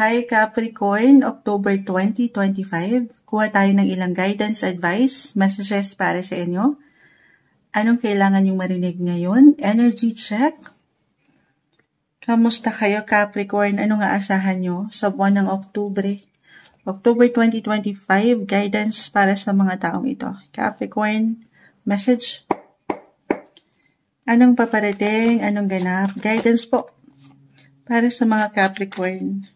Hi Capricorn, October 2025. Kuha tayo ng ilang guidance, advice, messages para sa inyo. Anong kailangan yung marinig ngayon? Energy check. Kamusta kayo Capricorn? Anong aasahan nyo sa buwan ng October 2025, guidance para sa mga taong ito. Capricorn, message. Anong paparating? Anong ganap? Guidance po para sa mga Capricorn.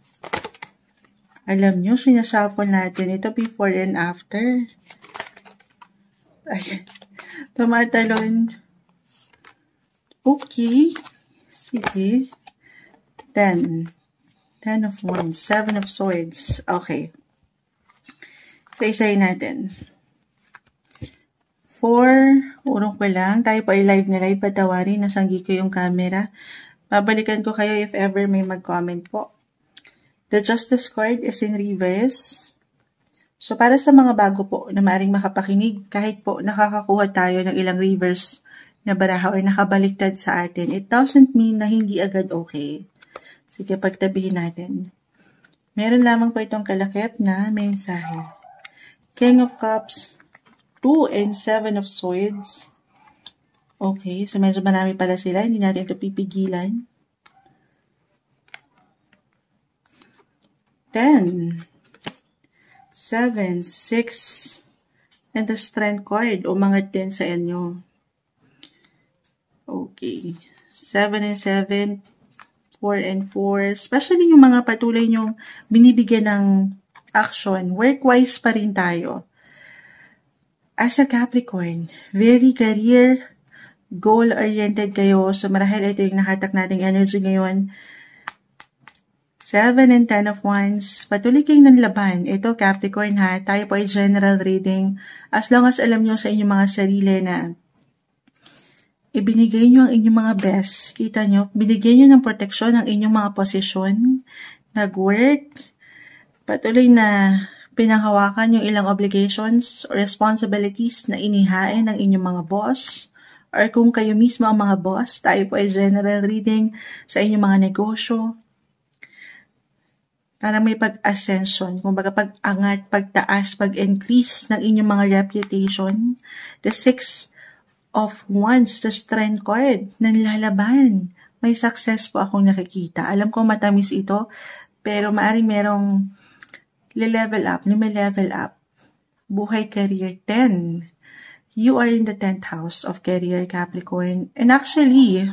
Alam nyo, sinashuffle natin ito before and after. Ayan. Tumatalon. Okay. Sige. 10. 10 of Wands. 7 of Swords. Okay. So, isayin natin. 4. Urong ko lang. Tayo po ay live na live. Patawarin. Nasanggi ko yung camera. Babalikan ko kayo if ever may mag-comment po. The Justice card is in reverse. So, para sa mga bago po na maaaring makapakinig, kahit po nakakakuha tayo ng ilang reverse na baraha o nakabaliktad sa atin, it doesn't mean na hindi agad okay. Sige, pagtabihin natin. Meron lamang po itong kalakip na mensahe. King of Cups, 2 and 7 of Swords. Okay, so medyo marami pala sila. Hindi natin ito pipigilan. 10, 7, 6, and the Strength card. Umangat din sa inyo. Okay. 7 and 7, 4 and 4. Especially yung mga patuloy nyong binibigyan ng action. Work-wise pa rin tayo. As a Capricorn, very career, goal-oriented kayo. So marahil ito yung nakatak nating energy ngayon. 7 and 10 of Wands. Patuloy kayong nanlaban. Ito, Capricorn ha. Tayo po ay general reading. As long as alam nyo sa inyong mga sarili na ibinigay nyo ang inyong mga best. Kita nyo, binigyan nyo ng proteksyon ang inyong mga posisyon. Nag-work. Patuloy na pinanghawakan yung ilang obligations or responsibilities na inihain ng inyong mga boss. Or kung kayo mismo ang mga boss, tayo po ay general reading sa inyong mga negosyo. Para may pag-ascension, kumbaga pag-angat, pagtaas, pag-increase ng inyong mga reputation. The 6 of Wands, the Strength card, nanlalaban. May success po akong nakikita. Alam ko matamis ito, pero maaring merong level up, level up. Buhay career 10. You are in the 10th house of career, Capricorn. And actually,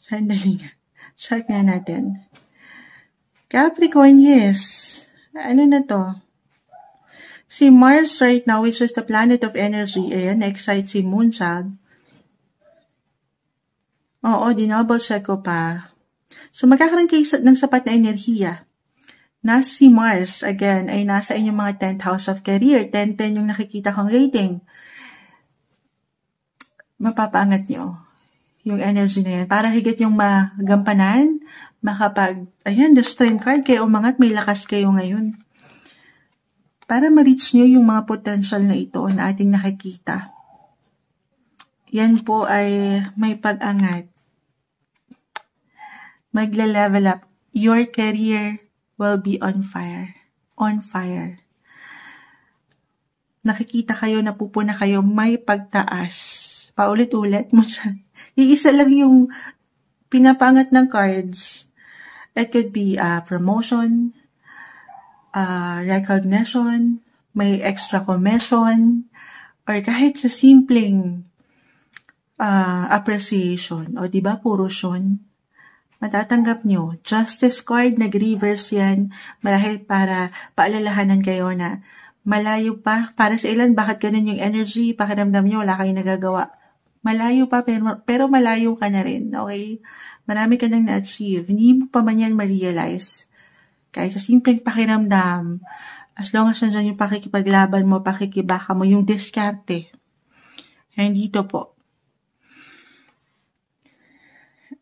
sandali nga. Check nga natin. Capricorn, yes. Ano na to? Si Mars right now, which is the planet of energy, ayan, na-excite si Moonsag. Oo, dinouble check ko pa. So, magkakaroon kayo ng sapat na enerhiya. Si Mars, again, ay nasa inyong mga 10th house of career. 10-10 yung nakikita kong rating. Mapapaangat nyo yung energy na yan. Para higit yung magampanan, ayan, the Strength card, kayo umangat, may lakas kayo ngayon. Para ma-reach nyo yung mga potential na ito na ating nakikita. Yan po ay may pag-angat. Magla-level up. Your career will be on fire. On fire. Nakikita kayo, napupuna kayo, may pagtaas. Paulit-ulit mo siya. Iisa lang yung pinapangat ng cards. It could be promotion, recognition, may extra commission, or kahit sa simpleng appreciation. O diba, puro yun? Matatanggap nyo. Justice card, nag-reverse yan. Marahil para paalalahanan kayo na malayo pa. Para sa ilan, bakit ganun yung energy? Pakiramdam nyo, wala kayong nagagawa. Malayo pa, pero malayo ka na rin. Okay? Marami ka nang na-achieve. Hindi mo pa man yan ma-realize. Kahit sa simpleng pakiramdam, as long as nandiyan yung pakikipaglaban mo, pakikibaka mo, yung diskarte. Hindi to po.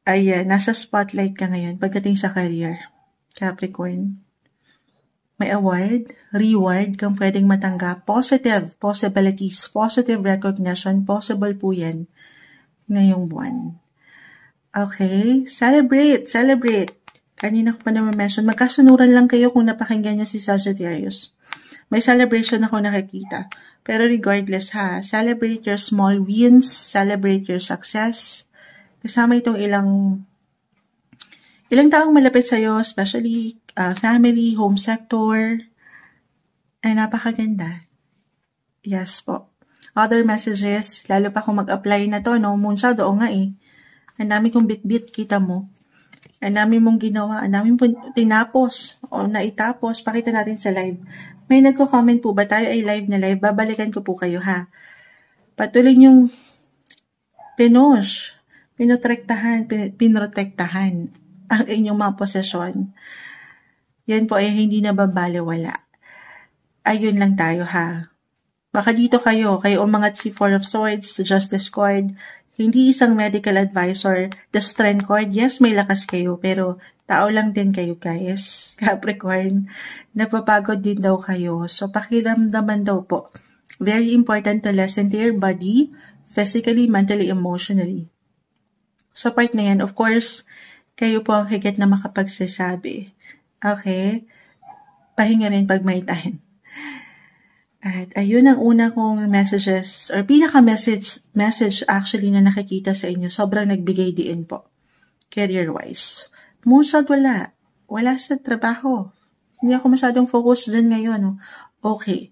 Ayan, nasa spotlight ka ngayon pagdating sa career. Capricorn. May award, reward kang pwedeng matanggap. Positive possibilities, positive recognition, possible po yan ngayong buwan. Okay, celebrate. Kanina ko pa naman mention, magkasunuran lang kayo kung napakinggan niya si Sagittarius. May celebration ako nakikita. Pero regardless ha, celebrate your small wins, celebrate your success. Kasama itong ilang taong malapit sa'yo, especially family, home sector. Ay, napakaganda. Yes po. Other messages, lalo pa kung mag-apply na to, no? Moonshot, oo nga eh. Ang dami kong bit-bit, kita mo. Ang dami mong ginawa, ang dami mong tinapos o naitapos. Pakita natin sa live. May nagko-comment po ba tayo ay live na live? Babalikan ko po kayo ha. Patuloy yung pinotektahan ang inyong mga posesyon. Yan po ay hindi na babaliwala. Ayun lang tayo ha. Baka dito kayo umangat si Four of Swords, the Justice Card, hindi isang medical advisor, the Strength Card, yes, may lakas kayo, pero tao lang din kayo guys. Capricorn, napapagod din daw kayo. So, pakiramdaman daw po. Very important to listen to your body, physically, mentally, emotionally. Sa part na yan, of course, kayo po ang higit na makapagsasabi. Okay? Pahinga rin pag may time. At ayun ang una kong messages, or pinaka-message actually na nakikita sa inyo. Sobrang nagbigay diin po. Career-wise. Moonshot, wala. Wala sa trabaho. Hindi ako masyadong focus dyan ngayon. Okay.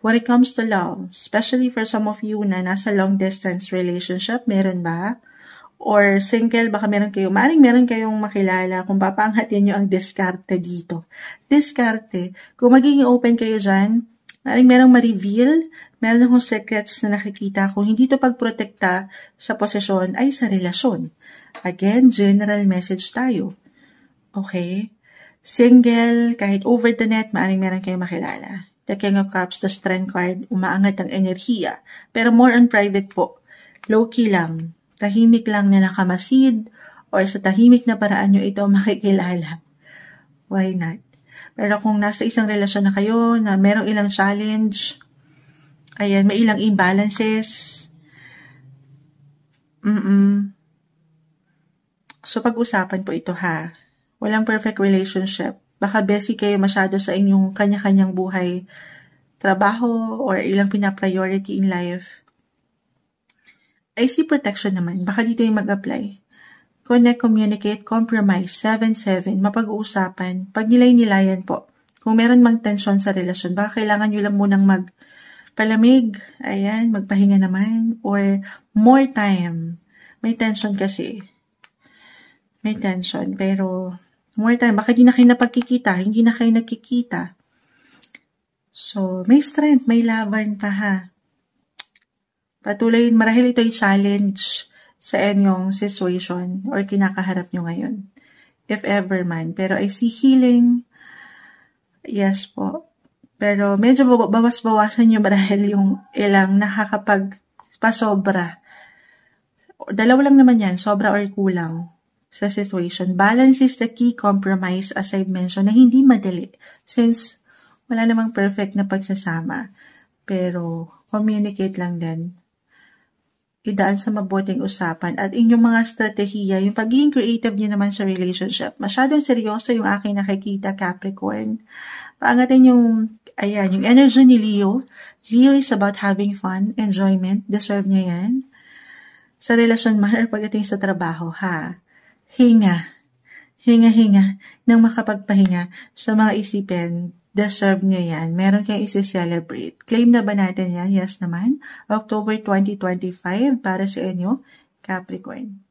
When it comes to love, especially for some of you na nasa long-distance relationship, meron ba? Or single, baka meron kayong makilala kung papaanghatin nyo ang diskarte dito. Diskarte. Kung magiging open kayo dyan, merong ma-reveal, meron akong secrets na nakikita kung hindi to pagprotekta sa posesyon ay sa relasyon. Again, general message tayo. Okay? Single, kahit over the net, meron kayong makilala. The King of Cups, the Strength card, umaangat ang enerhiya. Pero more on private po. Low-key lang. Tahimik lang na nakamasid or sa tahimik na paraan nyo ito makikilala. Why not? Pero kung nasa isang relasyon na kayo, na merong ilang challenge, ayan, may ilang imbalances, so pag-usapan po ito ha. Walang perfect relationship. Baka busy kayo masyado sa inyong kanya-kanyang buhay, trabaho, or ilang pina-priority in life. I see protection naman. Baka dito yung mag-apply. Connect, communicate, compromise, 7-7, mapag-uusapan, pagnilay-nilayan po. Kung meron mang tensyon sa relasyon, baka kailangan nyo lang munang magpalamig, ayan, magpahinga naman, or more time. May tension kasi. May tension, pero more time, baka di na kayo napagkikita, hindi na kayo nagkikita. So, may strength, may laban pa ha. Patuloy, marahil ito'y challenge sa inyong situation or kinakaharap nyo ngayon. If ever man. Pero I see healing. Yes po. Pero medyo bawas-bawasan nyo marahil yung ilang nakakapagpasobra. Dalawa lang naman yan, sobra or kulang sa situation. Balance is the key. Compromise, as I've mentioned, na hindi madali. Since wala namang perfect na pagsasama. Pero communicate lang din. Idaan sa mabuting usapan at inyong mga strategiya, yung pagiging creative niyo naman sa relationship. Masyadong seryoso yung aking nakikita, Capricorn. Paangatin yung energy ni Leo. Leo is about having fun, enjoyment, deserve niya yan. Sa relasyon man, pagdating sa trabaho, ha? Hinga nang makapagpahinga sa mga isipin. Deserve nyo yan. Meron kayong isi-celebrate. Claim na ba natin yan? Yes naman. October 2025 para sa inyo, Capricorn.